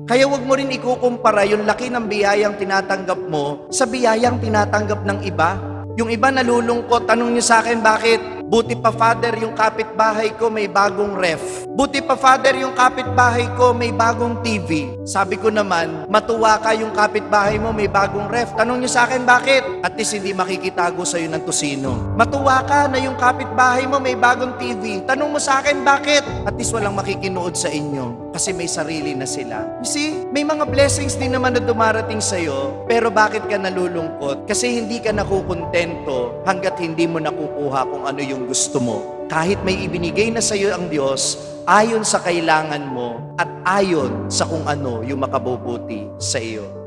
Kaya wag mo rin ikukumpara yung laki ng biyayang tinatanggap mo sa biyayang tinatanggap ng iba. Yung iba nalulungkot, tanong niyo sa akin, bakit? Buti pa, Father, yung kapitbahay ko may bagong ref. Buti pa, Father, yung kapitbahay ko may bagong TV. Sabi ko naman, matuwa ka yung kapitbahay mo may bagong ref. Tanong niyo sa akin, bakit? At least hindi makikitago sa'yo ng tusino. Matuwa ka na yung kapitbahay mo may bagong TV. Tanong mo sa akin, bakit? At least walang makikinood sa inyo. Kasi may sarili na sila. You see, may mga blessings din naman na dumarating sa'yo, pero bakit ka nalulungkot? Kasi hindi ka nakukontento hanggat hindi mo nakukuha kung ano yung gusto mo. Kahit may ibinigay na sa'yo ang Diyos, ayon sa kailangan mo at ayon sa kung ano yung makabubuti sa iyo.